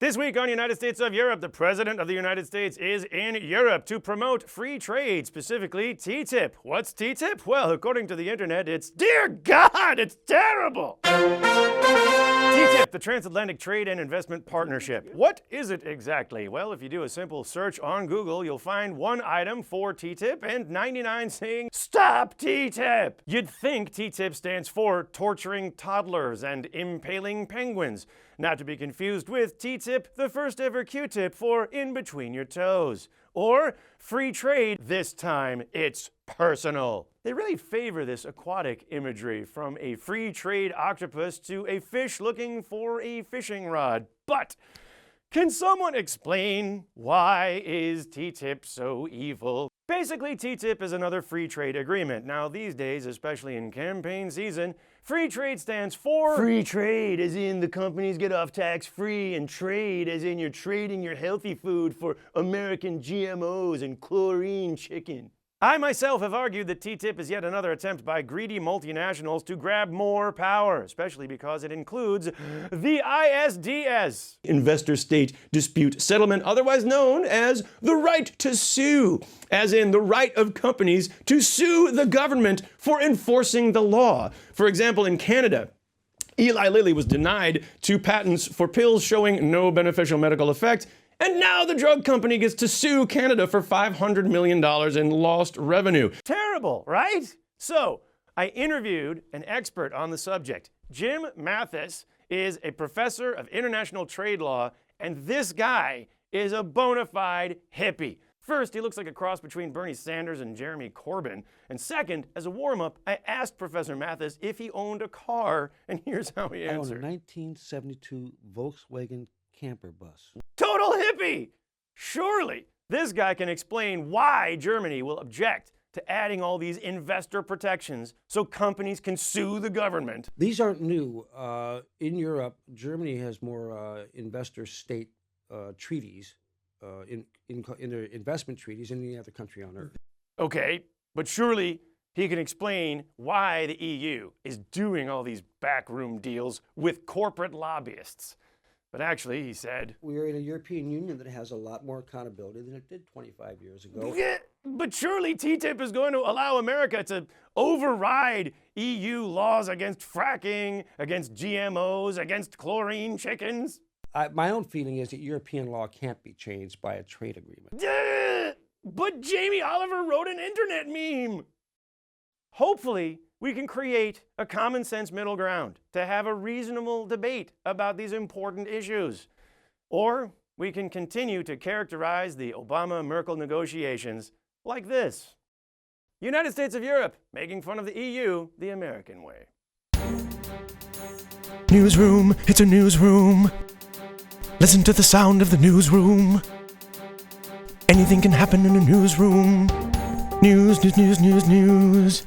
This week on United States of Europe, the President of the United States is in Europe to promote free trade, specifically TTIP. What's TTIP? Well, according to the internet, it's, dear God, it's terrible! TTIP, the Transatlantic Trade and Investment Partnership. What is it exactly? Well, if you do a simple search on Google, you'll find one item for TTIP and 99 saying, Stop TTIP! You'd think TTIP stands for torturing toddlers and impaling penguins. Not to be confused with T-tip, the first ever Q-tip for in between your toes. Or free trade, this time it's personal. They really favor this aquatic imagery, from a free trade octopus to a fish looking for a fishing rod. But can someone explain why is TTIP so evil? Basically, TTIP is another free trade agreement. Now, these days, especially in campaign season, free trade stands for free trade, as in the companies get off tax-free, and trade, as in you're trading your healthy food for American GMOs and chlorine chicken. I myself have argued that TTIP is yet another attempt by greedy multinationals to grab more power, especially because it includes the ISDS, Investor-State Dispute Settlement, otherwise known as the right to sue, as in the right of companies to sue the government for enforcing the law. For example, in Canada, Eli Lilly was denied 2 patents for pills showing no beneficial medical effect, and now the drug company gets to sue Canada for $500 million in lost revenue. Terrible, right? So, I interviewed an expert on the subject. Jim Mathis is a professor of international trade law, and this guy is a bona fide hippie. First, he looks like a cross between Bernie Sanders and Jeremy Corbyn. And second, as a warm-up, I asked Professor Mathis if he owned a car, and here's how he answered. I own a 1972 Volkswagen camper bus. Total hippie! Surely this guy can explain why Germany will object to adding all these investor protections so companies can sue the government. These aren't new. In Europe, Germany has more investor-state treaties in their investment treaties than any other country on earth. Okay, but surely he can explain why the EU is doing all these backroom deals with corporate lobbyists. But actually, he said, we are in a European Union that has a lot more accountability than it did 25 years ago. Yeah, but surely TTIP is going to allow America to override EU laws against fracking, against GMOs, against chlorine chickens? My own feeling is that European law can't be changed by a trade agreement. But Jamie Oliver wrote an internet meme. Hopefully, we can create a common sense middle ground to have a reasonable debate about these important issues. Or we can continue to characterize the Obama-Merkel negotiations like this. United States of Europe, making fun of the EU the American way. Newsroom, it's a newsroom. Listen to the sound of the newsroom. Anything can happen in a newsroom. News, news, news, news, news.